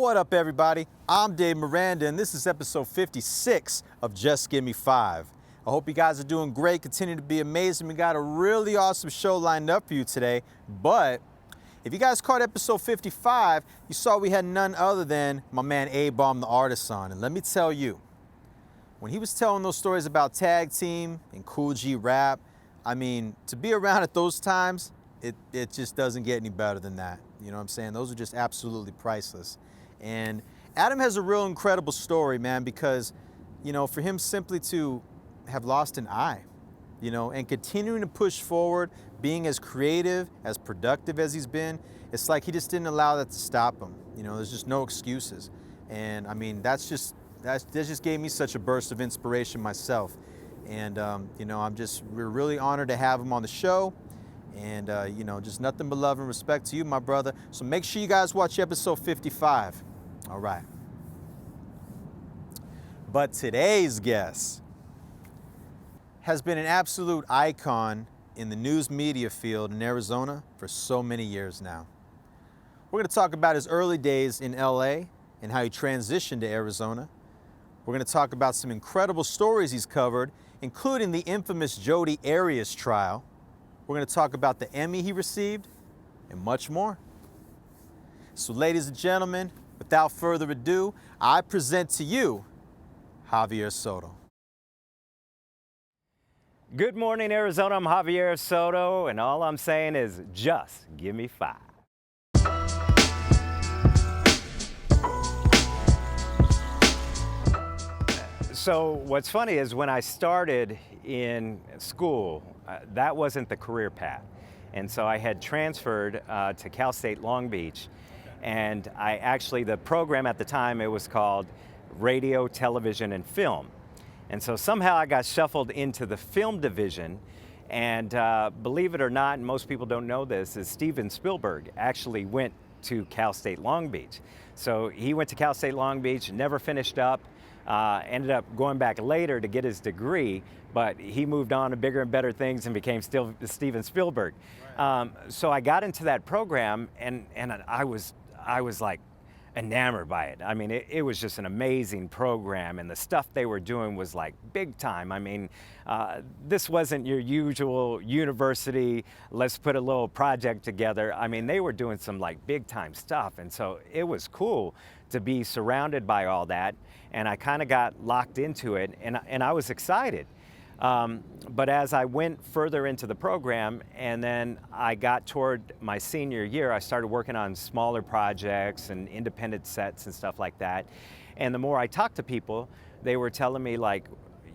What up, everybody? I'm Dave Miranda, and this is episode 56 of Just Give Me 5. I hope you guys are doing great, continue to be amazing. We got a really awesome show lined up for you today, but if you guys caught episode 55, you saw we had none other than my man A-Bomb the artist on. And let me tell you, when he was telling those stories about Tag Team and Cool G Rap, I mean, to be around at those times, it just doesn't get any better than that. You know what I'm saying? Those are just absolutely priceless. And Adam has a real incredible story, man, because, you know, for him simply to have lost an eye, you know, and continuing to push forward, being as creative, as productive as he's been, it's like he just didn't allow that to stop him. You know, there's just no excuses. And I mean, that just gave me such a burst of inspiration myself. And, you know, we're really honored to have him on the show. And, you know, just nothing but love and respect to you, my brother. So make sure you guys watch episode 55. All right. But today's guest has been an absolute icon in the news media field in Arizona for so many years now. We're going to talk about his early days in LA and how he transitioned to Arizona. We're going to talk about some incredible stories he's covered, including the infamous Jodi Arias trial. We're going to talk about the Emmy he received and much more. So ladies and gentlemen, without further ado, I present to you Javier Soto. Good morning, Arizona. I'm Javier Soto, and all I'm saying is just give me 5. So what's funny is when I started in school, that wasn't the career path. And so I had transferred to Cal State Long Beach. And the program at the time, it was called Radio, Television, and Film. And so somehow I got shuffled into the film division. And believe it or not, and most people don't know this, is Steven Spielberg actually went to Cal State Long Beach. So he went to Cal State Long Beach, never finished up. Ended up going back later to get his degree, but he moved on to bigger and better things and became still Steven Spielberg. Right. So I got into that program, and I was like enamored by it. I mean, it was just an amazing program, and the stuff they were doing was like big time. I mean, this wasn't your usual university, let's put a little project together. I mean, they were doing some like big time stuff, and so it was cool to be surrounded by all that, and I kind of got locked into it, and I was excited. But as I went further into the program, and then I got toward my senior year, I started working on smaller projects and independent sets and stuff like that. And the more I talked to people, they were telling me, like,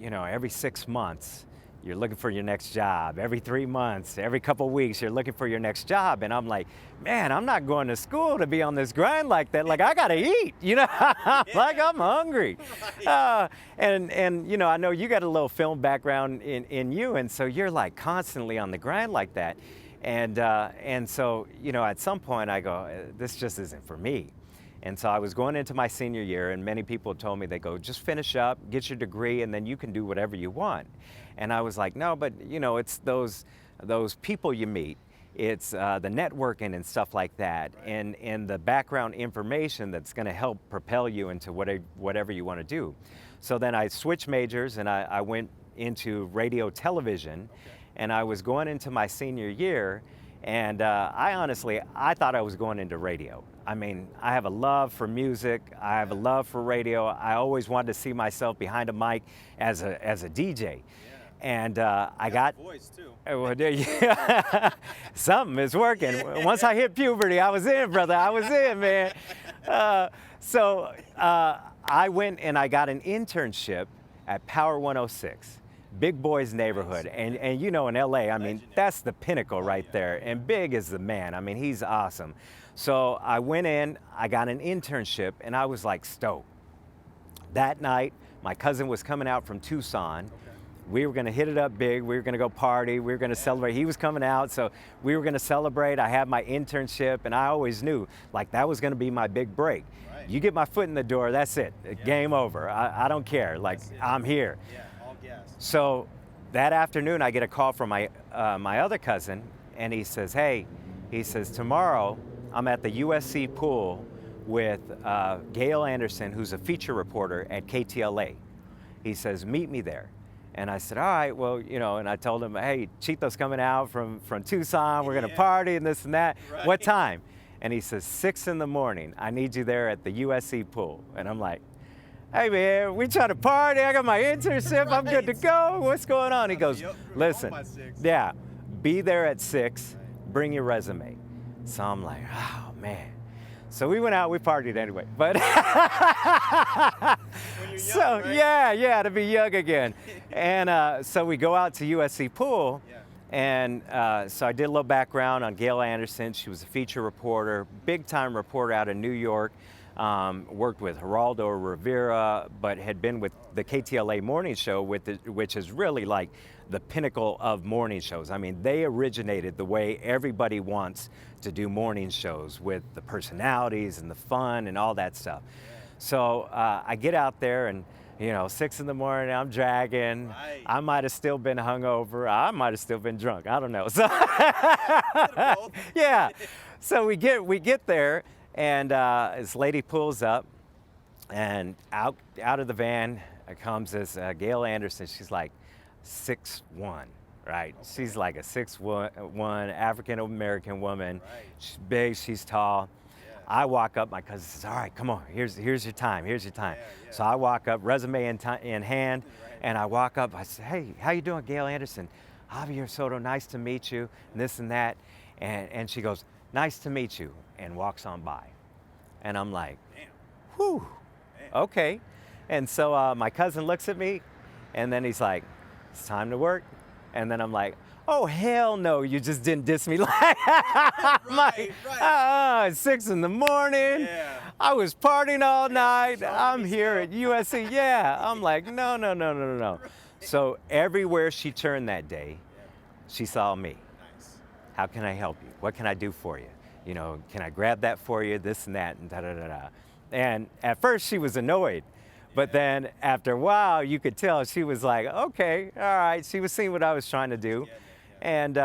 you know, every 6 months, you're looking for your next job. Every 3 months, every couple weeks, you're looking for your next job. And I'm like, man, I'm not going to school to be on this grind like that. Like, I got to eat, you know, like I'm hungry. Right. And, you know, I know you got a little film background in you. And so you're like constantly on the grind like that. And so, you know, at some point I go, this just isn't for me. And so I was going into my senior year, and many people told me, they go, just finish up, get your degree, and then you can do whatever you want. And I was like, no, but you know, it's those people you meet, it's the networking and stuff like that, and the background information that's going to help propel you into whatever you want to do. So then I switched majors, and I went into radio television, and I was going into my senior year, and I thought I was going into radio. I mean, I have a love for music. I have a love for radio. I always wanted to see myself behind a mic as a DJ. And I got a voice too. Something is working. Once I hit puberty, I was in, brother. I was in, man. So I went and I got an internship at Power 106, Big Boy's neighborhood. And you know, in LA, I mean, that's the pinnacle right there. And Big is the man. I mean, he's awesome. So I went in, I got an internship, and I was like stoked. That night, my cousin was coming out from Tucson. Okay. We were gonna hit it up big. We were gonna go party. We were gonna celebrate. He was coming out, so we were gonna celebrate. I had my internship, and I always knew, like, that was gonna be my big break. Right. You get my foot in the door, that's it. Yeah. Game over. I don't care. Like, I'm here. Yeah, all gas. So that afternoon, I get a call from my other cousin, and he says, hey, he says, tomorrow, I'm at the USC pool with Gail Anderson, who's a feature reporter at KTLA. He says, meet me there. And I said, all right, well, and I told him, hey, Chito's coming out from Tucson. We're going to party and this and that. Right. What time? And he says, 6 in the morning. I need you there at the USC pool. And I'm like, hey, man, we trying to party. I got my internship. Right. I'm good to go. What's going on? He goes, listen, yeah, be there at 6. Bring your resume. So I'm like, oh, man. So we went out, we partied anyway. But when you're young, so right? yeah, to be young again. And so we go out to USC pool, and so I did a little background on Gail Anderson. She was a feature reporter, big time reporter out of New York. Worked with Geraldo Rivera, but had been with the KTLA morning show, which is really like the pinnacle of morning shows. I mean, they originated the way everybody wants to do morning shows, with the personalities and the fun and all that stuff. So I get out there, and 6 in the morning, I'm dragging. Right. I might have still been hungover. I might have still been drunk. I don't know. So yeah. So we get there, and this lady pulls up, and out of the van comes this Gail Anderson. She's like 6'1", right? Okay. She's like a 6'1" African-American woman. Right. She's big, she's tall. Yeah. I walk up, my cousin says, all right, come on, here's your time, here's your time. Yeah. So I walk up, resume in hand, right. And I walk up, I say, hey, how you doing, Gail Anderson? Javier Soto, nice to meet you, and this and that. And she goes, nice to meet you, and walks on by. And I'm like, damn. Whew, damn. Okay. And so my cousin looks at me, and then he's like, it's time to work. And then I'm like, oh, hell no, you just didn't diss me. Right. 6 in the morning. Yeah. I was partying all night. I'm here at USC. Yeah. I'm like, no. So everywhere she turned that day, she saw me. Nice. How can I help you? What can I do for you? Can I grab that for you? This and that, and da-da-da-da. And at first she was annoyed. But then after a while, you could tell she was like, okay, all right. She was seeing what I was trying to do. And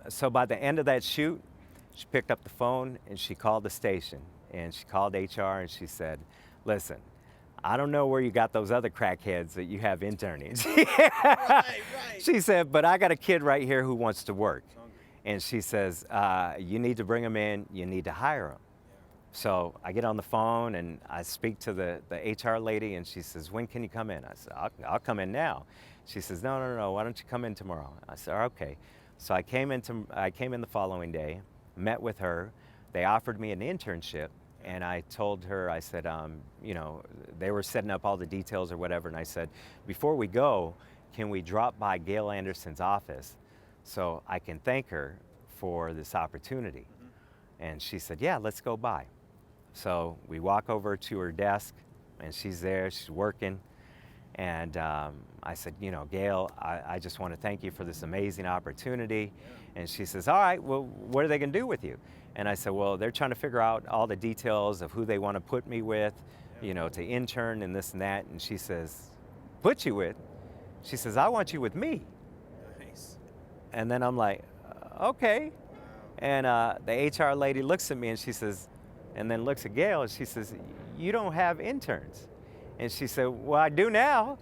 so by the end of that shoot, she picked up the phone and she called the station. And she called HR and she said, listen, I don't know where you got those other crackheads that you have interning. Right. She said, but I got a kid right here who wants to work. And she says, you need to bring him in. You need to hire him. So I get on the phone and I speak to the HR lady, and she says, when can you come in? I said, I'll come in now. She says, no, why don't you come in tomorrow? I said, okay. So I came in the following day, met with her. They offered me an internship, and I told her, I said, they were setting up all the details or whatever, and I said, before we go, can we drop by Gail Anderson's office so I can thank her for this opportunity? And she said, yeah, let's go by. So we walk over to her desk, and she's there, she's working. And I said, Gail, I just want to thank you for this amazing opportunity. Yeah. And she says, all right, well, what are they going to do with you? And I said, well, they're trying to figure out all the details of who they want to put me with, to intern and this and that. And she says, put you with? She says, I want you with me. Nice. And then I'm like, okay. And the HR lady looks at me and she says, and then looks at Gail and she says, you don't have interns. And she said, well, I do now.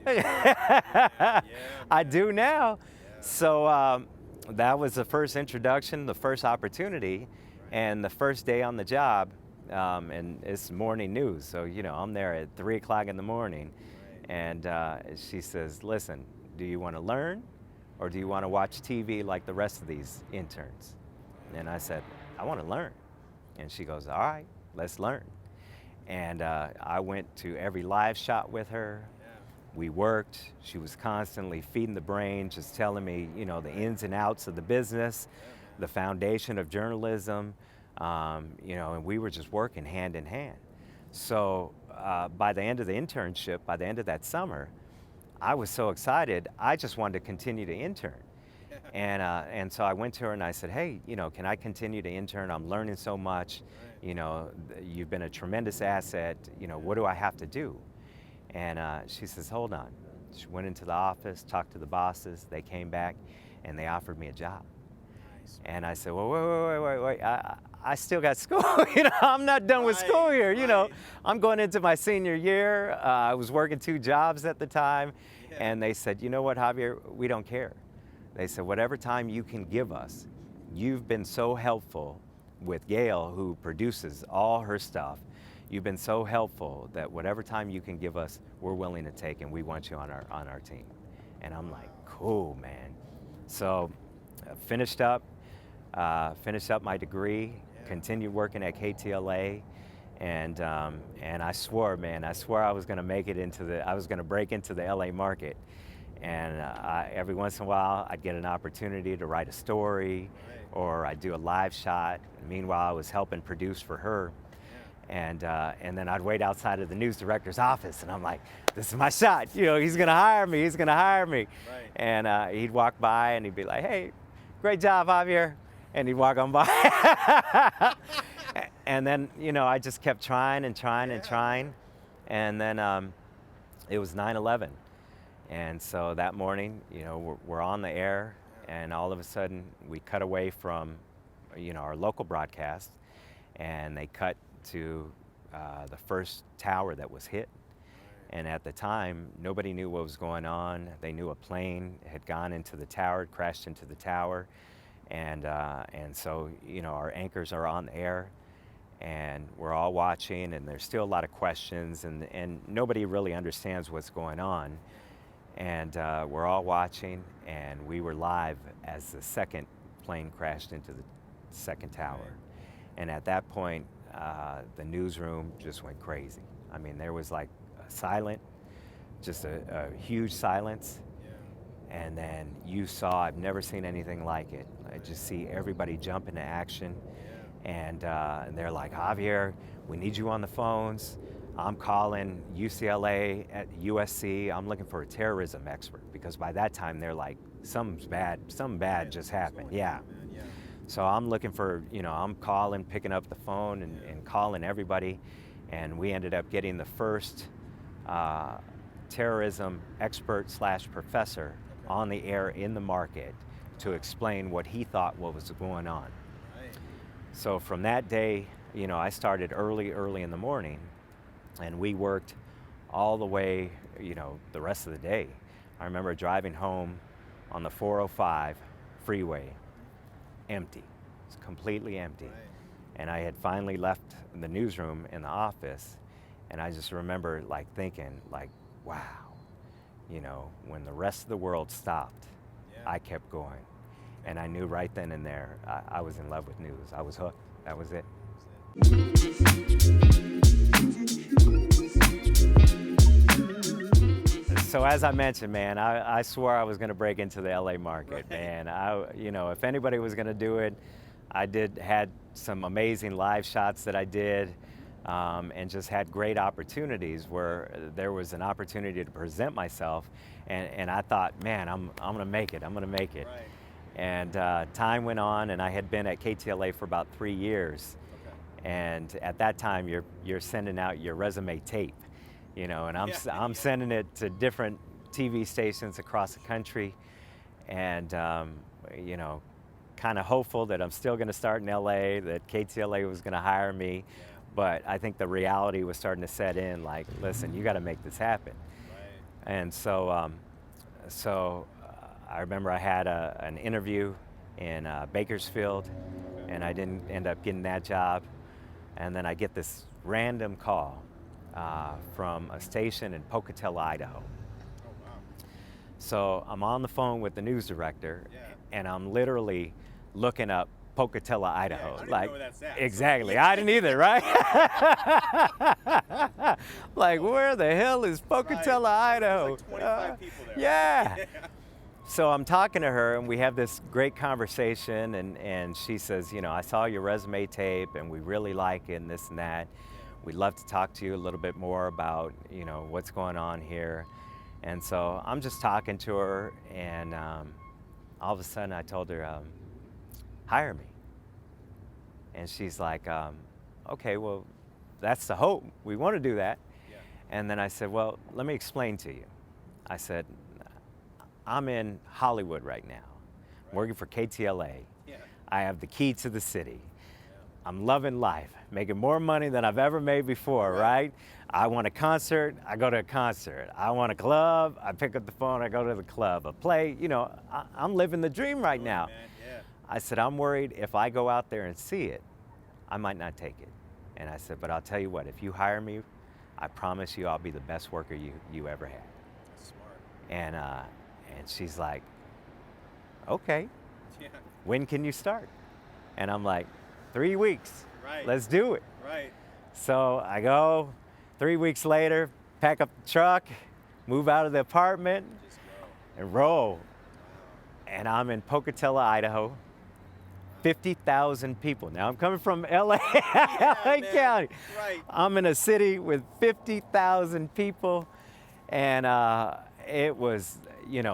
I do now. Yeah. So that was the first introduction, the first opportunity, and the first day on the job. And it's morning news. So, I'm there at 3 o'clock in the morning. And she says, listen, do you want to learn or do you want to watch TV like the rest of these interns? And I said, I want to learn. And she goes, all right, let's learn. And I went to every live shot with her. Yeah. We worked. She was constantly feeding the brain, just telling me, the ins and outs of the business, the foundation of journalism, and we were just working hand in hand. So by the end of the internship, by the end of that summer, I was so excited, I just wanted to continue to intern. And so I went to her and I said, hey, can I continue to intern? I'm learning so much. You've been a tremendous asset. What do I have to do? And she says, hold on. She went into the office, talked to the bosses. They came back and they offered me a job. And I said, well, wait. I still got school. I'm not done with school here. I'm going into my senior year. I was working 2 jobs at the time. Yeah. And they said, you know what, Javier, we don't care. They said, whatever time you can give us, you've been so helpful with Gail, who produces all her stuff. You've been so helpful that whatever time you can give us, we're willing to take, and we want you on our team. And I'm like, cool, man. So finished up my degree, continued working at KTLA, and I swore I was going to make it I was going to break into the LA market. And every once in a while, I'd get an opportunity to write a story, or I'd do a live shot. Meanwhile, I was helping produce for her. And then I'd wait outside of the news director's office, and I'm like, this is my shot. He's going to hire me. Right. And he'd walk by, and he'd be like, hey, great job, Javier. And he'd walk on by. And then, I just kept trying. And then it was 9/11. And so that morning, we're on the air, and all of a sudden we cut away from, our local broadcast, and they cut to the first tower that was hit. And at the time, nobody knew what was going on. They knew a plane had gone into the tower, crashed into the tower. And so, our anchors are on the air, and we're all watching, and there's still a lot of questions, and nobody really understands what's going on. And we're all watching, and we were live as the second plane crashed into the second tower. And at that point, the newsroom just went crazy. I mean, there was like just a huge silence. And then I've never seen anything like it. I just see everybody jump into action. And they're like, Javier, we need you on the phones. I'm calling UCLA at USC. I'm looking for a terrorism expert, because by that time they're like, something bad just happened. Yeah. So I'm looking for, I'm calling, picking up the phone and calling everybody. And we ended up getting the first terrorism expert / professor on the air in the market to explain what he thought what was going on. So from that day, I started early in the morning, and we worked all the way, the rest of the day. I remember driving home on the 405 freeway, empty. It's completely empty. And I had finally left the newsroom in the office, and I just remember thinking, wow, when the rest of the world stopped, I kept going. And I knew right then and there, I was in love with news. I was hooked. That was it. So as I mentioned, man, I swore I was going to break into the LA market, man. If anybody was going to do it, I had some amazing live shots that I did, and just had great opportunities where there was an opportunity to present myself, and I thought, man, I'm going to make it. Right. And time went on, and I had been at KTLA for about 3 years. Okay. And at that time, you're sending out your resume tape, and I'm sending it to different TV stations across the country, and kind of hopeful that I'm still going to start in LA, that KTLA was going to hire me. But I think the reality was starting to set in, listen, you got to make this happen. Right. And so I remember I had an interview in Bakersfield, and I didn't end up getting that job. And then I get this random call from a station in Pocatello, Idaho. Oh, wow. So I'm on the phone with the news director, and I'm literally looking up Pocatello, Idaho. I didn't know where that's at. Exactly. I didn't either, right? Where the hell is Pocatello, Idaho? There's 25 people there. Yeah. So I'm talking to her, and we have this great conversation, and she says, I saw your resume tape, and we really like it, and this and that. We'd love to talk to you a little bit more about, what's going on here. And so I'm just talking to her, and all of a sudden I told her, hire me. And she's like, okay, well, that's the hope. We want to do that. Yeah. And then I said, well, let me explain to you. I said, I'm in Hollywood right now, working for KTLA. Yeah. I have the key to the city. I'm loving life, making more money than I've ever made before, right? I want a concert, I go to a concert. I want a club, I pick up the phone, I go to the club. A play, I'm living the dream right now. Man, yeah. I said, I'm worried if I go out there and see it, I might not take it. And I said, but I'll tell you what, if you hire me, I promise you I'll be the best worker you ever had. That's smart. And she's like, okay, Yeah. when can you start? And I'm like, 3 weeks. Right. Let's do it. Right. So I go, 3 weeks later, pack up the truck, move out of the apartment, Just go. and roll. And I'm in Pocatello, Idaho. 50,000 people. Now I'm coming from LA, LA man. County. Right. I'm in a city with 50,000 people, and it was,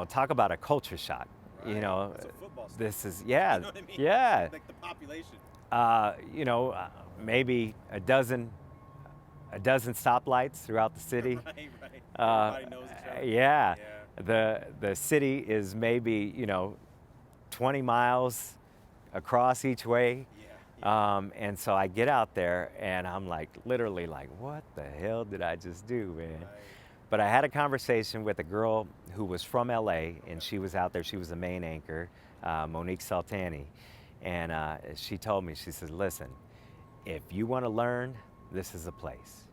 talk about a culture shock. Right. It's a football stadium. This is, yeah, You know what I mean? yeah. Like the population. Maybe a dozen stoplights throughout the city. Right, right. Everybody knows each other. Yeah. Yeah. The city is maybe 20 miles across each way. Yeah. And so I get out there and I'm like, literally like, what the hell did I just do, man? Right. But I had a conversation with a girl who was from LA, and she was out there. She was the main anchor, Monique Saltani. And she told me, she said, listen, if you want to learn, this is a place.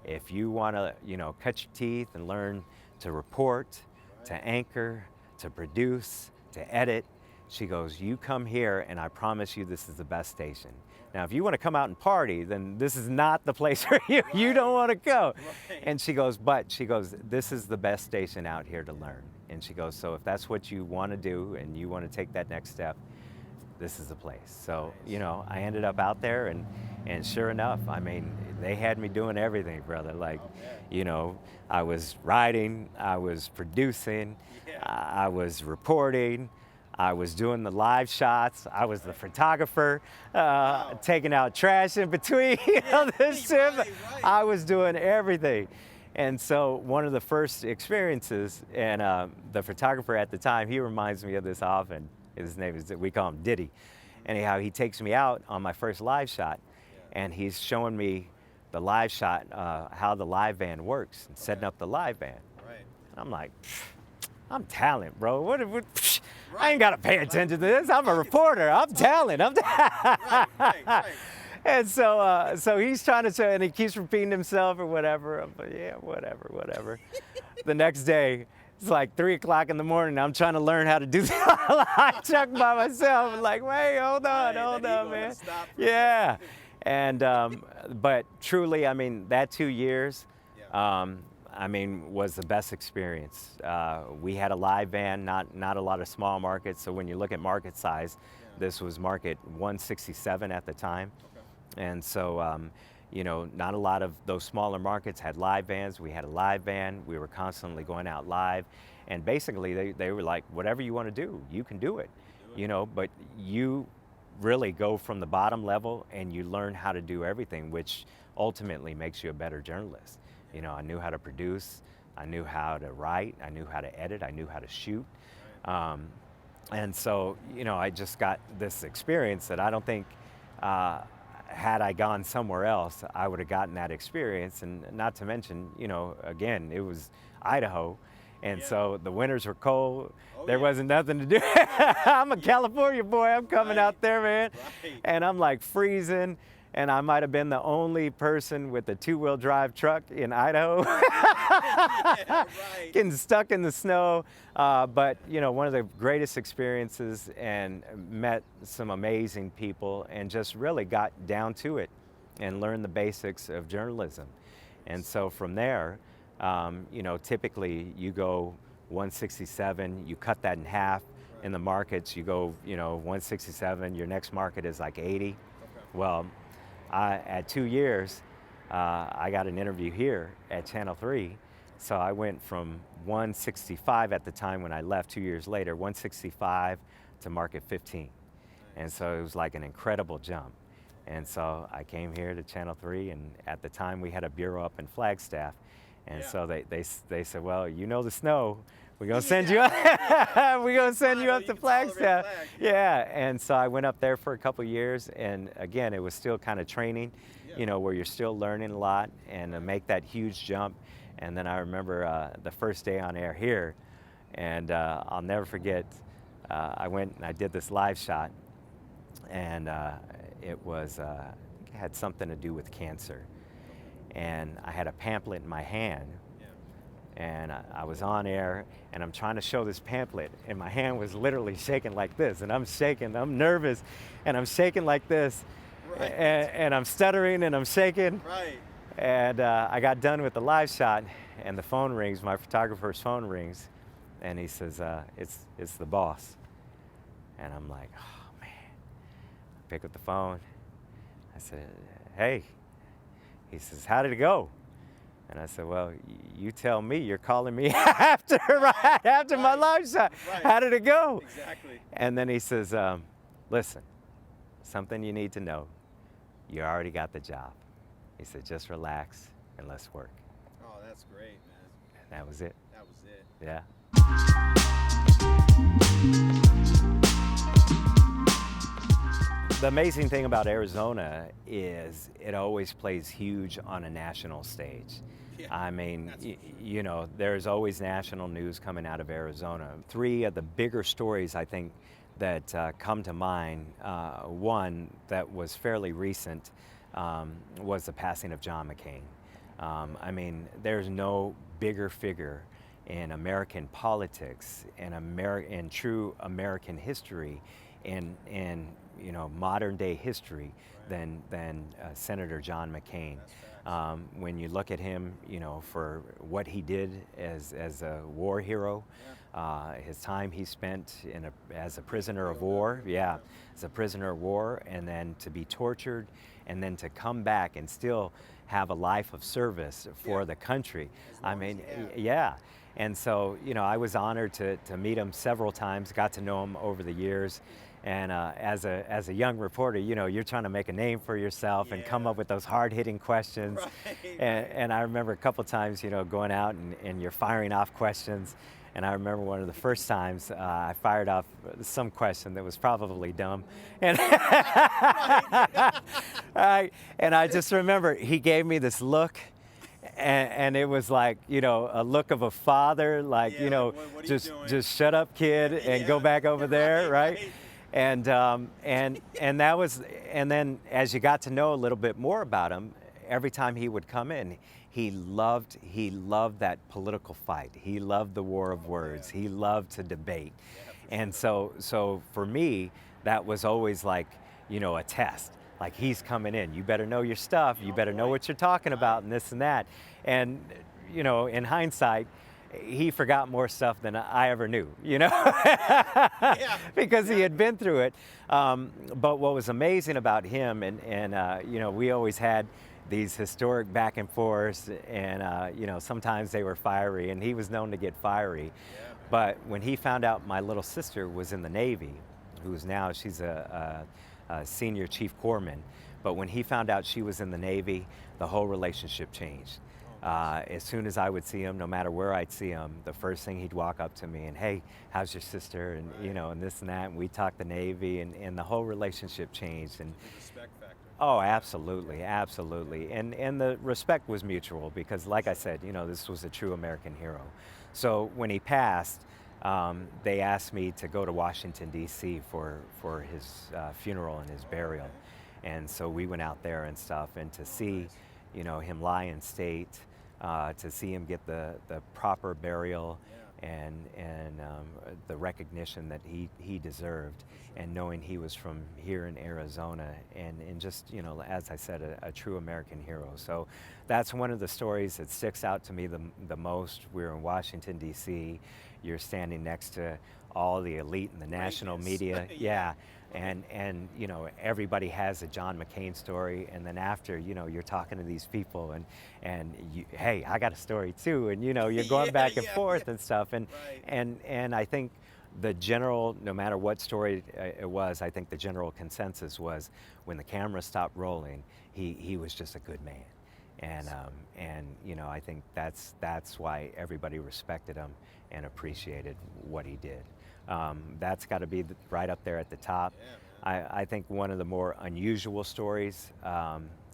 If you want to, cut your teeth and learn to report, to anchor, to produce, to edit, she goes, you come here and I promise you this is the best station. Now, if you want to come out and party, then this is not the place where you don't want to go. Right. And she goes, this is the best station out here to learn. And she goes, so if that's what you want to do and you want to take that next step, this is the place. So, I ended up out there and sure enough, I mean, they had me doing everything, brother. Like, I was writing, I was producing, I was reporting, I was doing the live shots. I was the photographer, taking out trash in between the ship. Right. I was doing everything. And so one of the first experiences, and the photographer at the time, he reminds me of this often. His name is, we call him Diddy. Anyhow, he takes me out on my first live shot, and he's showing me the live shot, how the live van works, and setting up the live van. Right. And I'm like, I'm talent, bro. What I ain't got to pay attention to this. I'm a reporter. I'm talent. Right. And so he's trying to say, and he keeps repeating himself or whatever. I'm like, yeah, whatever. The next day, it's like 3 o'clock in the morning. I'm trying to learn how to do the live truck by myself. I'm like, wait, hold on, man. Yeah. And, but truly, I mean, that 2 years, was the best experience. We had a live van, not a lot of small markets. So when you look at market size, this was market 167 at the time. Okay. And so, not a lot of those smaller markets had live vans. We had a live van. We were constantly going out live. And basically, they were like, whatever you want to do, you can do it. But you really go from the bottom level and you learn how to do everything, which ultimately makes you a better journalist. I knew how to produce, I knew how to write, I knew how to edit, I knew how to shoot. And so, I just got this experience that I don't think, had I gone somewhere else, I would have gotten that experience. And not to mention, again, it was Idaho. And so the winters were cold. There wasn't nothing to do. I'm a California boy. I'm coming out there, man. Right. And I'm like freezing. And I might have been the only person with a 2-wheel drive truck in Idaho. Right. Getting stuck in the snow. But, one of the greatest experiences, and met some amazing people and just really got down to it and learned the basics of journalism. And so from there, typically you go 167, you cut that in half. In the markets, you go, 167, your next market is like 80. Okay. Well, at 2 years, I got an interview here at Channel 3. So I went from 165 at the time when I left 2 years later, 165 to market 15. And so it was like an incredible jump. And so I came here to Channel 3, and at the time we had a bureau up in Flagstaff. And Yeah. so they said, well, you know the snow. We're gonna send you up. We're gonna send you up to Flagstaff. Yeah. And so I went up there for a couple years, and again, it was still kind of training, you know, where you're still learning a lot, and to make that huge jump. And then I remember the first day on air here, and I'll never forget. I went and I did this live shot, and it was it had something to do with cancer. And I had a pamphlet in my hand, and I was on air, and I'm trying to show this pamphlet, and my hand was literally shaking like this, and I'm shaking, I'm nervous, and I'm shaking like this, Right. and I'm stuttering, and I'm shaking. Right. And I got done with the live shot, and the phone rings, my photographer's phone rings, and he says, it's the boss. And I'm like, oh man. I pick up the phone. I said, hey. He says, how did it go? And I said, well, you tell me. You're calling me after my live shot. Right. How did it go? Exactly. And then he says, listen, something you need to know. You already got the job. He said, just relax and let's work. Oh, that's great, man. And that was it. That was it. Yeah. The amazing thing about Arizona is it always plays huge on a national stage. Yeah, I mean, that's for sure. you know, there's always national news coming out of Arizona. Three of the bigger stories, I think, that come to mind, one that was fairly recent was the passing of John McCain. I mean, there's no bigger figure in American politics and in true American history, in you know, modern day history than Senator John McCain. When you look at him, you know, for what he did as a war hero, his time he spent as a prisoner of war, as a prisoner of war, and then to be tortured, and then to come back and still have a life of service for the country. I mean, yeah. And so, you know, I was honored to meet him several times, got to know him over the years. And as a young reporter, you know, you're trying to make a name for yourself and come up with those hard-hitting questions. Right. And I remember a couple times, you know, going out and you're firing off questions. And I remember one of the first times I fired off some question that was probably dumb. And, and I just remember he gave me this look. And it was like, you know, a look of a father, like, you know, what are you just doing? just shut up, kid, and go back over there, right? And that was, and then as you got to know a little bit more about him, every time he would come in, he loved that political fight. He loved the war of words. He loved to debate. And so for me, that was always like, you know, a test. Like, he's coming in. You better know your stuff. You better know what you're talking about, and this and that. And, you know, in hindsight, he forgot more stuff than I ever knew, you know, because he had been through it. But what was amazing about him, and you know, we always had these historic back and forths, and you know, sometimes they were fiery, and he was known to get fiery. But when he found out my little sister was in the Navy, she's a senior chief corpsman, but when he found out she was in the Navy, the whole relationship changed. As soon as I would see him, no matter where I'd see him, the first thing he'd walk up to me and, hey, how's your sister? And you know, and this and that, and we talked the Navy, and the whole relationship changed. And The respect factor. oh, absolutely, absolutely. And the respect was mutual because, like I said, you know, this was a true American hero. So when he passed, they asked me to go to Washington, D.C. for his funeral and his burial. And so we went out there and stuff, and to see, you know, him lie in state, to see him get the proper burial and the recognition that he deserved, and knowing he was from here in Arizona, and just, you know, as I said, a true American hero. So that's one of the stories that sticks out to me the most. We're in Washington, D.C. You're standing next to all the elite and the national media. Yeah. And you know, everybody has a John McCain story, and then after, you know, you're talking to these people, and you, hey, I got a story too, and you know, you're going back and forth and stuff, and I think the general, no matter what story it was, I think the general consensus was when the camera stopped rolling, he was just a good man. And you know, I think that's why everybody respected him and appreciated what he did. That's got to be right up there at the top. Yeah, man. I think one of the more unusual stories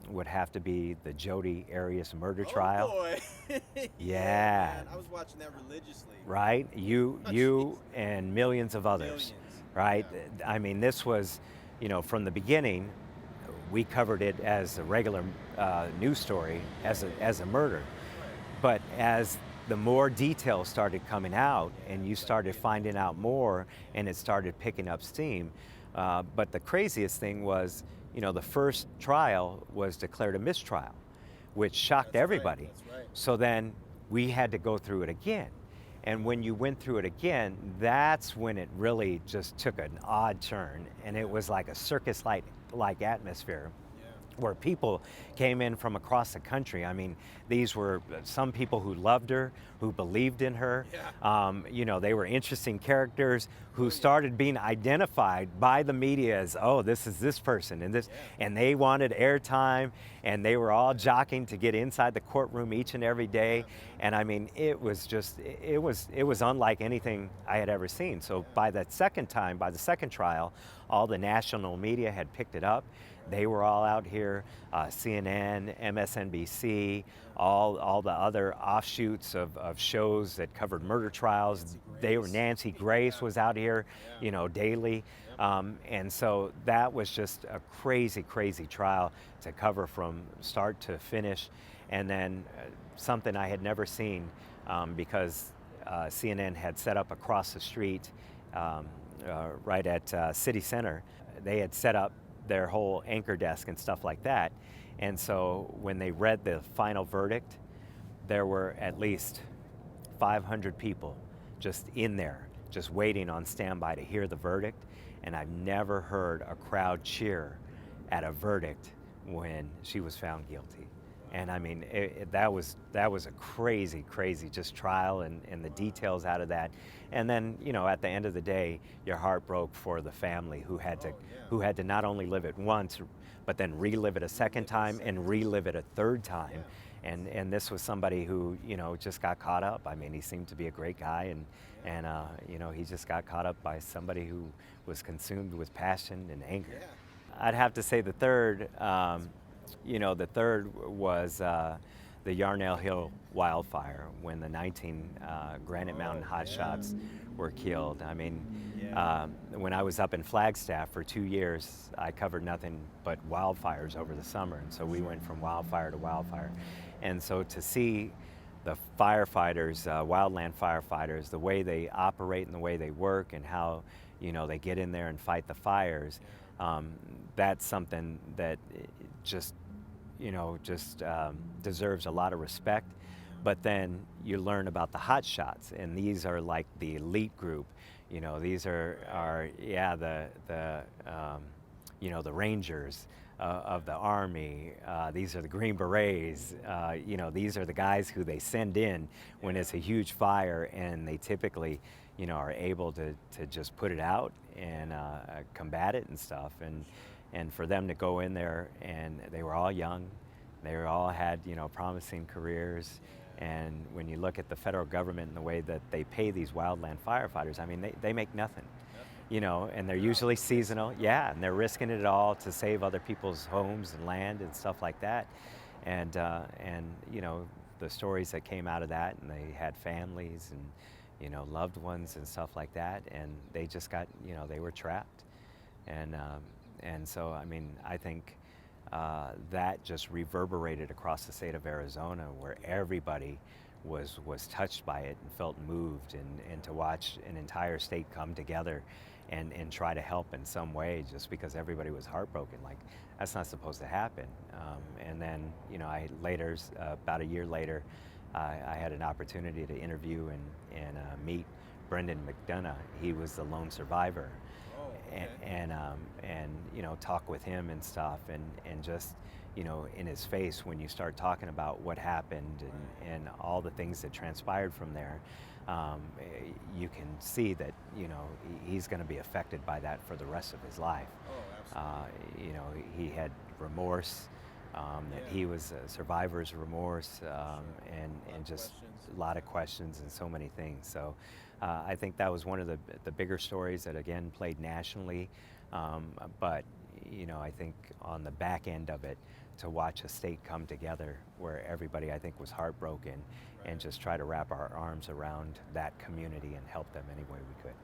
would have to be the Jodi Arias murder trial. Oh boy. Yeah. Man. I was watching that religiously. Right? You Oh, jeez. and millions of others. Millions. Right? Yeah. I mean, this was, you know, from the beginning, we covered it as a regular news story, as a murder. But as the more details started coming out, and you started finding out more, and it started picking up steam. But the craziest thing was, you know, the first trial was declared a mistrial, which shocked That's right, everybody. that's right. So then we had to go through it again. And when you went through it again, that's when it really just took an odd turn, and it was like a circus-like atmosphere, where people came in from across the country. I mean, these were some people who loved her, who believed in her. Yeah. You know, they were interesting characters who started being identified by the media as, oh, this is this person and this, and they wanted airtime, and they were all jockeying to get inside the courtroom each and every day. And I mean, it was just, it was unlike anything I had ever seen. So by the second trial, all the national media had picked it up. They were all out here, CNN, MSNBC, all the other offshoots of shows that covered murder trials. Nancy Grace was out here, you know, daily. And so that was just a crazy, crazy trial to cover from start to finish. And then something I had never seen, because CNN had set up across the street, right at City Center. They had set up their whole anchor desk and stuff like that. And so when they read the final verdict, there were at least 500 people just in there, just waiting on standby to hear the verdict. And I've never heard a crowd cheer at a verdict when she was found guilty. And I mean, that was a crazy, crazy just trial, and the details out of that. And then, you know, at the end of the day, your heart broke for the family who had to not only live it once, but then relive it a second time and relive it a third time. And this was somebody who, you know, just got caught up. I mean, he seemed to be a great guy, and you know, he just got caught up by somebody who was consumed with passion and anger. I'd have to say the third. You know, the third was the Yarnell Hill wildfire, when the 19 Granite Mountain hotshots were killed. I mean, when I was up in Flagstaff for 2 years, I covered nothing but wildfires over the summer, and so we went from wildfire to wildfire. And so to see the firefighters, wildland firefighters, the way they operate and the way they work, and how, you know, they get in there and fight the fires, that's something that just, you know, deserves a lot of respect. But then you learn about the hot shots, and these are like the elite group. You know, these are you know, the Rangers of the Army. These are the Green Berets. You know, these are the guys who they send in when it's a huge fire, and they typically, you know, are able to just put it out and combat it and stuff. And for them to go in there, and they were all young, they all had, you know, promising careers. And when you look at the federal government and the way that they pay these wildland firefighters, I mean, they make nothing, you know, and they're usually seasonal. Yeah, and they're risking it all to save other people's homes and land and stuff like that. And you know, the stories that came out of that, and they had families and, you know, loved ones and stuff like that, and they just got, you know, they were trapped. And so, I mean, I think that just reverberated across the state of Arizona, where everybody was touched by it and felt moved, and to watch an entire state come together and try to help in some way, just because everybody was heartbroken. Like, that's not supposed to happen. And then, you know, about a year later, I had an opportunity to interview and meet Brendan McDonough. He was the lone survivor. And you know, talk with him and stuff, and just, you know, in his face when you start talking about what happened and all the things that transpired from there, you can see that, you know, he's going to be affected by that for the rest of his life. Oh, absolutely. You know, he had remorse. that he was a survivor's remorse, and just questions. a lot of questions and so many things. So I think that was one of the bigger stories that again played nationally. But I think on the back end of it, to watch a state come together where everybody I think was heartbroken, and just try to wrap our arms around that community and help them any way we could.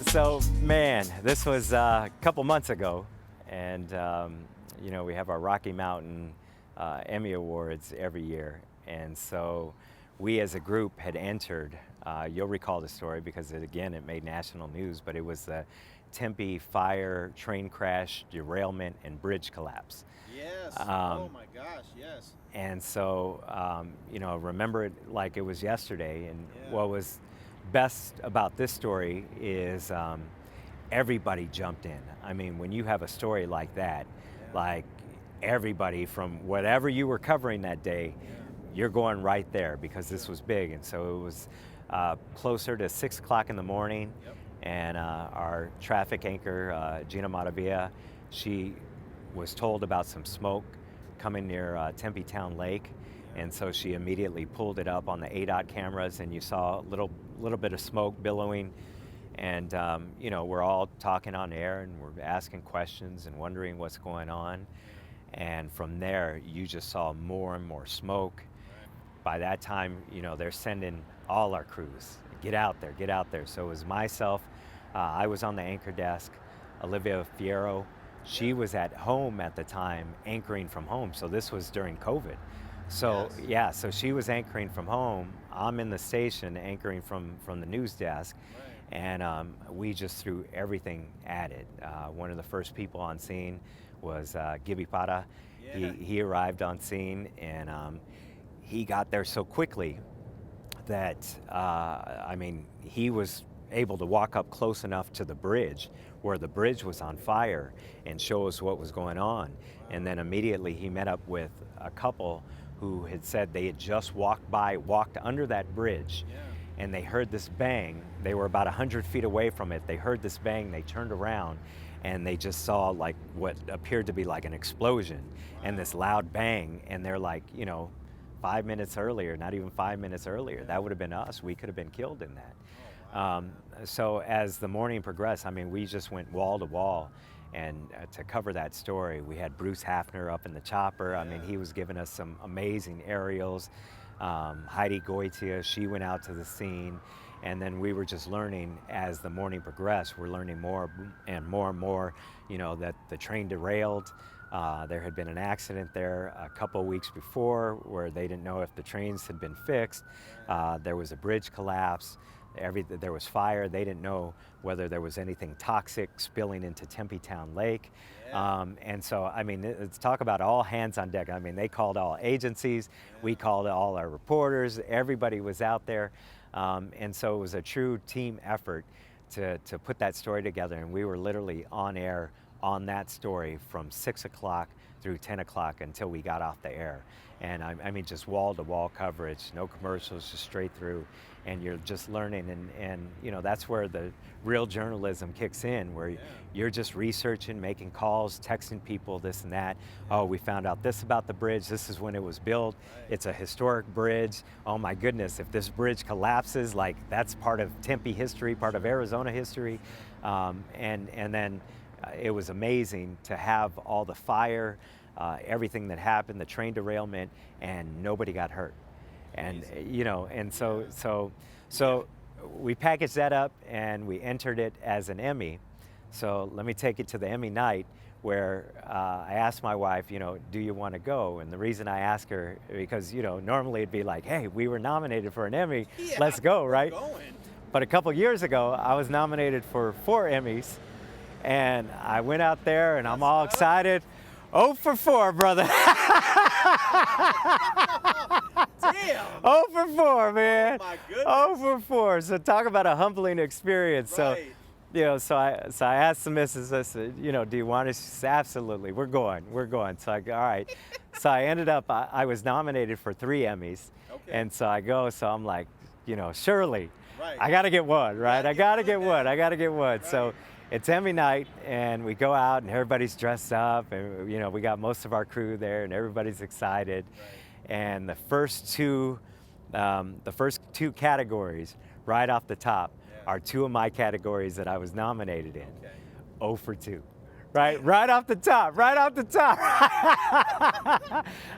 So, man, this was a couple months ago, and we have our Rocky Mountain Emmy Awards every year, and so we as a group had entered. You'll recall the story because it made national news, but it was the Tempe fire, train crash, derailment, and bridge collapse. Yes. Oh my gosh. Yes. And so, remember it like it was yesterday. And Yeah. what was best about this story is everybody jumped in. I mean, when you have a story like that, like everybody from whatever you were covering that day, you're going right there because this was big. And so it was closer to 6 o'clock in the morning. Yep. And our traffic anchor, Gina Maravilla, she was told about some smoke coming near Tempe Town Lake. And so she immediately pulled it up on the ADOT cameras, and you saw a little bit of smoke billowing. And we're all talking on air, and we're asking questions and wondering what's going on. And from there, you just saw more and more smoke. By that time, they're sending all our crews, get out there, get out there. So it was myself, I was on the anchor desk, Olivia Fierro, she was at home at the time, anchoring from home. So this was during COVID. So Yes. so she was anchoring from home. I'm in the station anchoring from the news desk. Right. And we just threw everything at it. One of the first people on scene was Gibby Para. Yeah. He arrived on scene, and he got there so quickly that, he was able to walk up close enough to the bridge where the bridge was on fire and show us what was going on. And then immediately he met up with a couple who had said they had just walked under that bridge, and they heard this bang. They were about 100 feet away from it. They heard this bang, they turned around, and they just saw like what appeared to be like an explosion and this loud bang, and they're like, 5 minutes earlier, not even 5 minutes earlier, that would have been us. We could have been killed in that. So as the morning progressed, we just went wall to wall, and to cover that story, we had Bruce Hafner up in the chopper. He was giving us some amazing aerials. Heidi Goitia, she went out to the scene, and then we were just learning as the morning progressed. We're learning more and more, that the train derailed. There had been an accident there a couple weeks before where they didn't know if the trains had been fixed. There was a bridge collapse. There was fire. They didn't know whether there was anything toxic spilling into Tempe Town Lake. And so, let's talk about all hands on deck. They called all agencies. We called all our reporters. Everybody was out there. And so it was a true team effort to put that story together. And we were literally on air on that story from 6 o'clock through 10 o'clock until we got off the air. And just wall-to-wall coverage, no commercials, just straight through. And you're just learning, and that's where the real journalism kicks in, where you're just researching, making calls, texting people, this and that. Oh, we found out this about the bridge. This is when it was built. It's a historic bridge. Oh my goodness, if this bridge collapses, like that's part of Tempe history, part of Arizona history. And then it was amazing to have all the fire, everything that happened, the train derailment, and nobody got hurt. And so we packaged that up and we entered it as an Emmy. So let me take it to the Emmy night, where I asked my wife, do you want to go? And the reason I asked her, because normally it'd be like, hey, we were nominated for an Emmy, let's go, right? But a couple years ago, I was nominated for 4 Emmys, and I went out there and I'm all excited. 0 for 4, brother. Damn. 0 for 4, man. Oh my goodness. 0 for 4. So talk about a humbling experience. Right. So I asked the missus, I said, do you want us? She said, absolutely, we're going. So I go, all right. So I ended up, I was nominated for 3 Emmys. Okay. And so I go, so I'm like, surely, Right. I got to get one, right? I got to get one. man. I got to get one. Right. So it's Emmy night, and we go out, and everybody's dressed up, and we got most of our crew there, and everybody's excited. Right. And the first two categories, right off the top, are 2 of my categories that I was nominated in. Okay. 0 for 2. Right off the top.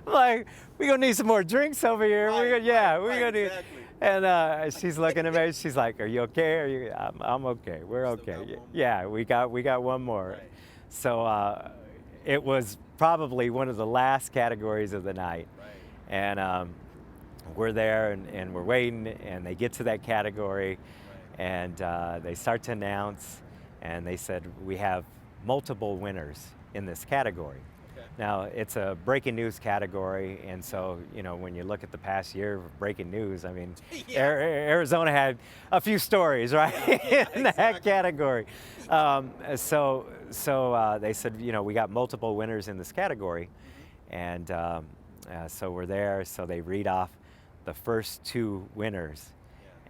Like, we're gonna need some more drinks over here. We're gonna need. Exactly. And she's looking at me. She's like, "Are you okay? I'm okay. We're Still okay. got one more. Yeah, we got one more." Right. So it was probably one of the last categories of the night, Right. and we're there and we're waiting, and they get to that category, Right. and they start to announce, and they said, "We have multiple winners in this category." Okay. Now, it's a breaking news category, and so, when you look at the past year of breaking news, I mean, Yeah. Arizona had a few stories, right, in that exactly. category. So they said, we got multiple winners in this category, and so we're there, so they read off the first 2 winners,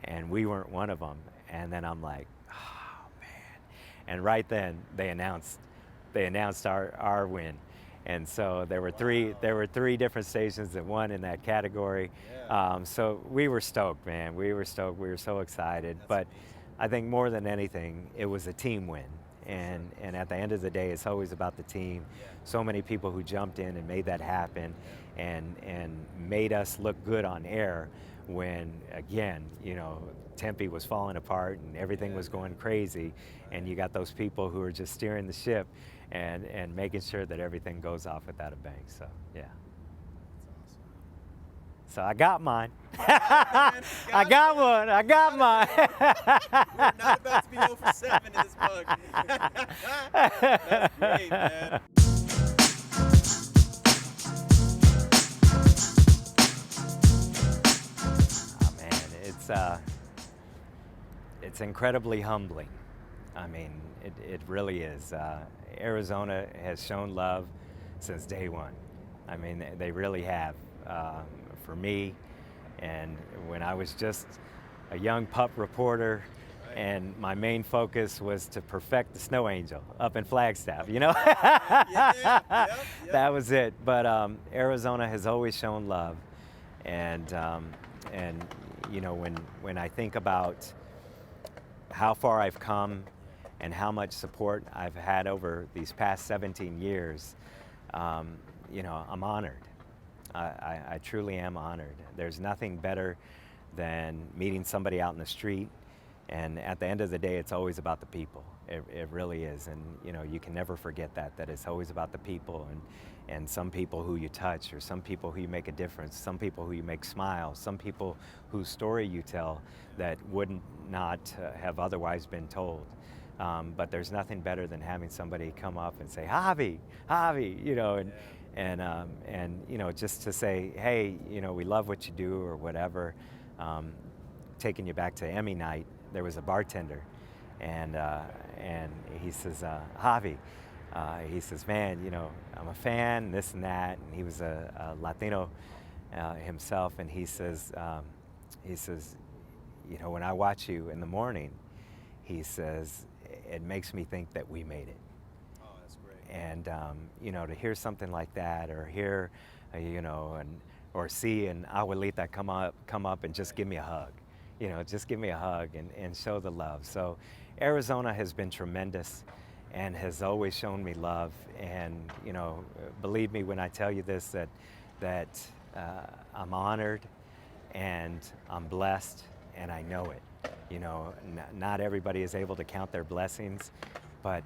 and we weren't one of them. And then I'm like, oh, man. And right then, they announced our win. And so there were three different stations that won in that category. Yeah. So we were stoked, man. We were stoked. We were so excited. That's But amazing. I think more than anything, it was a team win. And at the end of the day, it's always about the team. Yeah. So many people who jumped in and made that happen, and made us look good on air when, again, Tempe was falling apart and everything was going crazy, and you got those people who are just steering the ship and making sure that everything goes off without a bang. So yeah. That's So I got mine. man. I got one. I got mine. awesome. We're not about to be 0 for 7 in this mug. That's great, man. Oh, man, it's incredibly humbling. I mean, it really is. Arizona has shown love since day one. I mean, they really have. For me, and when I was just a young pup reporter, and my main focus was to perfect the snow angel up in Flagstaff, Yep. That was it. But Arizona has always shown love, and when I think about how far I've come and how much support I've had over these past 17 years, I'm honored. I truly am honored. There's nothing better than meeting somebody out in the street, and at the end of the day, it's always about the people. It really is, and you can never forget that it's always about the people, and some people who you touch, or some people who you make a difference, some people who you make smile, some people whose story you tell that would not have otherwise been told. But there's nothing better than having somebody come up and say, Javi, and just to say, hey, we love what you do, or whatever. Taking you back to Emmy night, there was a bartender, and he says, Javi, he says, man, I'm a fan, this and that, and he was a Latino himself, and he says, when I watch you in the morning, he says, it makes me think that we made it. Oh, that's great. And to hear something like that, or hear, or see an abuelita come up and just give me a hug, just give me a hug and show the love. So Arizona has been tremendous and has always shown me love. And believe me when I tell you this, that I'm honored and I'm blessed, and I know it. Not everybody is able to count their blessings, but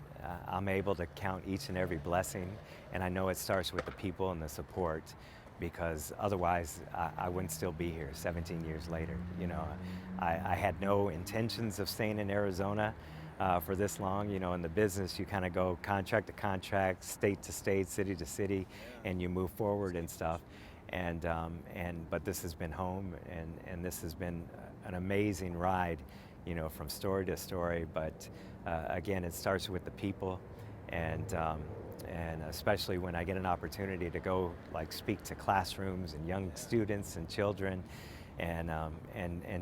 I'm able to count each and every blessing, and I know it starts with the people and the support, because otherwise I wouldn't still be here 17 years later. I had no intentions of staying in Arizona for this long. In the business, you kind of go contract to contract, state to state, city to city, and you move forward and stuff. But this has been home, and this has been an amazing ride, from story to story. But again, it starts with the people, and and especially when I get an opportunity to go like speak to classrooms and young students and children, and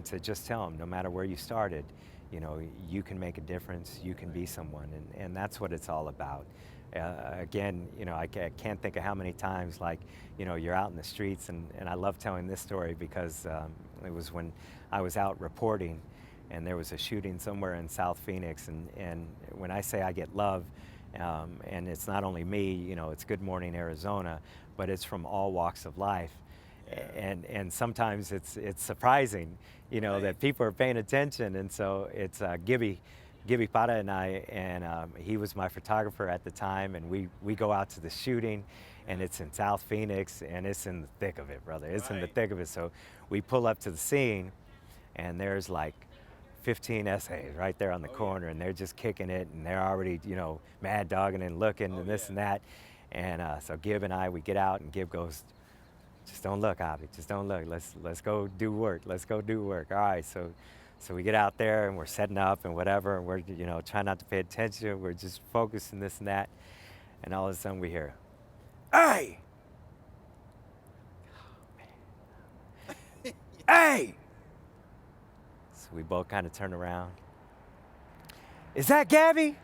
to just tell them, no matter where you started, you know, you can make a difference, you can be someone, and that's what it's all about. Again, you know, I can't think of how many times, like, you know, you're out in the streets, and I love telling this story because it was when I was out reporting, and there was a shooting somewhere in South Phoenix, and when I say I get love, and it's not only me, you know, it's Good Morning Arizona, but it's from all walks of life. Yeah. And sometimes it's surprising, you know, that people are paying attention, and so it's Gibby Pata and I, and he was my photographer at the time, and we go out to the shooting, and it's in South Phoenix, and it's in the thick of it, brother. It's in the thick of it. So we pull up to the scene, and there's like 15 essays right there on the corner, and they're just kicking it, and they're already, you know, mad dogging and looking and this and that. And so Gib and I, we get out, and Gib goes, "Just don't look, Javi, just don't look. Let's go do work. Let's go do work." All right, so we get out there, and we're setting up and whatever, and we're, you know, trying not to pay attention. We're just focusing this and that, and all of a sudden we hear, "Hey!" Oh, man. "Hey!" So we both kind of turn around. "Is that Gabby?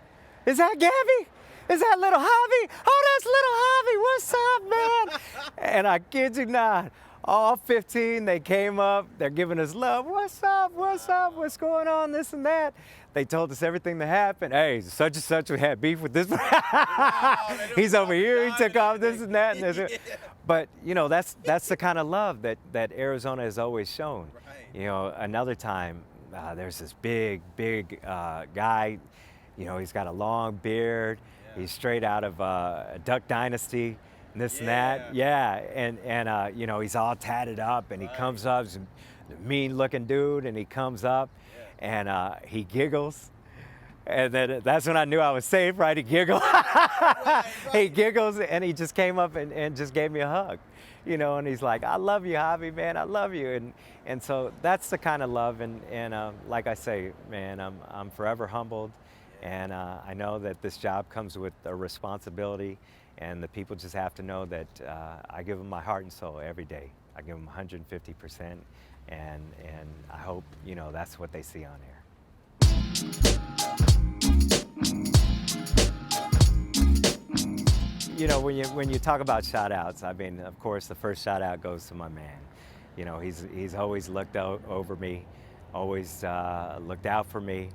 Is that Gabby? Is that little Javi? Oh, that's little Javi. What's up, man?" And I kid you not, all 15, they came up, they're giving us love. "What's up, what's up, what's going on, this and that." They told us everything that happened. "Hey, such and such, we had beef with this." "He's over here, he took off this and that." And this. But, you know, that's the kind of love that Arizona has always shown. You know, another time, there's this big guy, you know, he's got a long beard. He's straight out of Duck Dynasty, and this and that. Yeah, and you know, he's all tatted up, and he comes up, he's a mean-looking dude, and he comes up, and he giggles. And then that's when I knew I was safe, right? He giggled. He giggles, and he just came up and just gave me a hug, you know, and he's like, "I love you, Javi, man, I love you." And so that's the kind of love, and like I say, man, I'm forever humbled. And I know that this job comes with a responsibility, and the people just have to know that I give them my heart and soul every day. I give them 150%, and I hope, you know, that's what they see on air. You know, when you talk about shout outs, I mean, of course, the first shout out goes to my man. You know, he's always looked out over me, always looked out for me.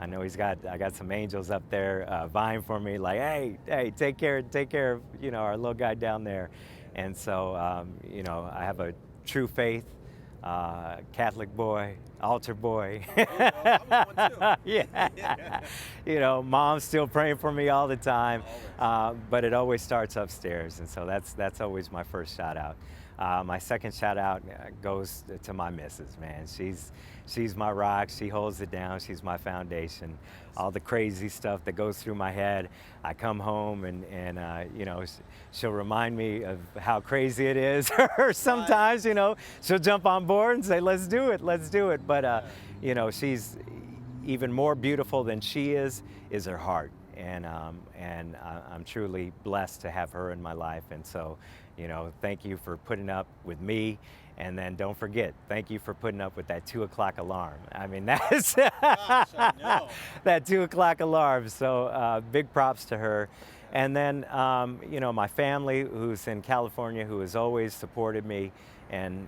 I know I got some angels up there vying for me, like, hey, take care of, you know, our little guy down there. And so, you know, I have a true faith, Catholic boy, altar boy. I'm one too. Yeah. You know, mom's still praying for me all the time, but it always starts upstairs, and so that's always my first shout out. My second shout out goes to my missus, man. She's my rock. She holds it down. She's my foundation. All the crazy stuff that goes through my head, I come home and you know, she'll remind me of how crazy it is. Or sometimes, you know, she'll jump on board and say, let's do it. But, you know, she's even more beautiful than she is her heart. And I'm truly blessed to have her in my life. And so, you know, thank you for putting up with me. And then don't forget, thank you for putting up with that 2 o'clock alarm. I mean, that's Gosh, I know. that 2 o'clock alarm. So big props to her. And then, you know, my family who's in California, who has always supported me and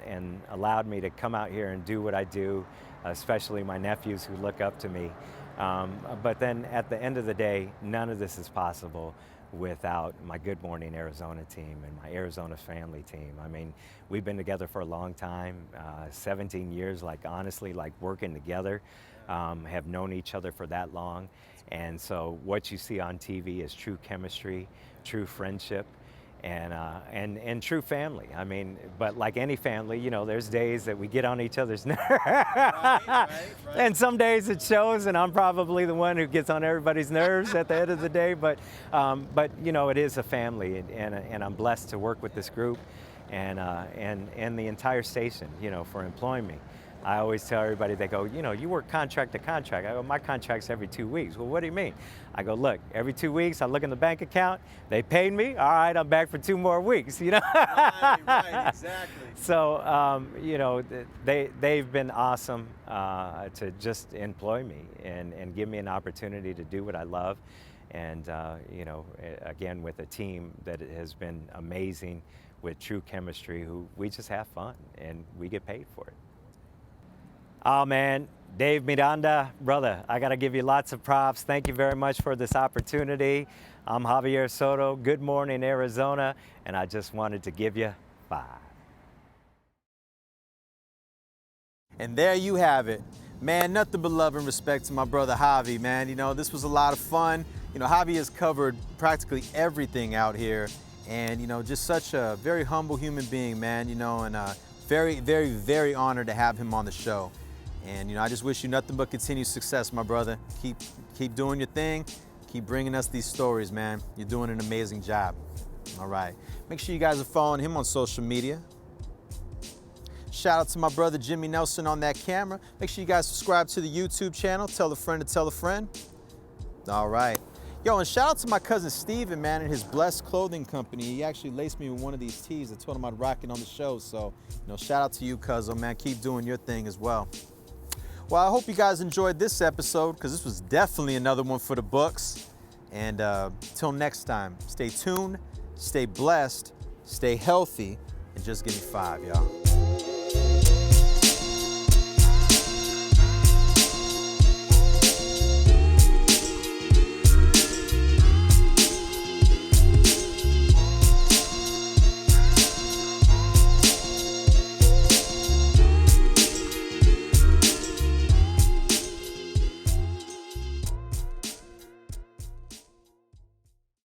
allowed me to come out here and do what I do, especially my nephews who look up to me. But then at the end of the day, none of this is possible without my Good Morning Arizona team and my Arizona family team. I mean, we've been together for a long time, 17 years, like honestly, like working together, have known each other for that long. And so what you see on TV is true chemistry, true friendship, and true family. I mean, but like any family, you know, there's days that we get on each other's nerves. Right. And some days it shows, and I'm probably the one who gets on everybody's nerves at the end of the day. But you know, it is a family, and I'm blessed to work with this group, and the entire station, you know, for employing me. I always tell everybody, they go, you know, you work contract to contract. I go, my contract's every 2 weeks. Well, what do you mean? I go, look, every 2 weeks I look in the bank account, they paid me, all right, I'm back for 2 more weeks, you know? Right, exactly. So, you know, they've been awesome to just employ me and give me an opportunity to do what I love. And, you know, again, with a team that has been amazing with true chemistry, who we just have fun and we get paid for it. Oh man, Dave Miranda, brother, I gotta give you lots of props. Thank you very much for this opportunity. I'm Javier Soto, good morning Arizona, and I just wanted to give you 5. And there you have it. Man, nothing but love and respect to my brother Javi, man. You know, this was a lot of fun. You know, Javi has covered practically everything out here, and, you know, just such a very humble human being, man, you know, and very, very, very honored to have him on the show. And, you know, I just wish you nothing but continued success, my brother. Keep doing your thing. Keep bringing us these stories, man. You're doing an amazing job. All right. Make sure you guys are following him on social media. Shout out to my brother Jimmy Nelson on that camera. Make sure you guys subscribe to the YouTube channel. Tell a friend to tell a friend. All right. Yo, and shout out to my cousin Steven, man, and his Blessed Clothing Company. He actually laced me with one of these tees. I told him I'd rock it on the show. So, you know, shout out to you, cuzzo, man. Keep doing your thing as well. Well, I hope you guys enjoyed this episode, because this was definitely another one for the books. And till next time, stay tuned, stay blessed, stay healthy, and just give me 5, y'all.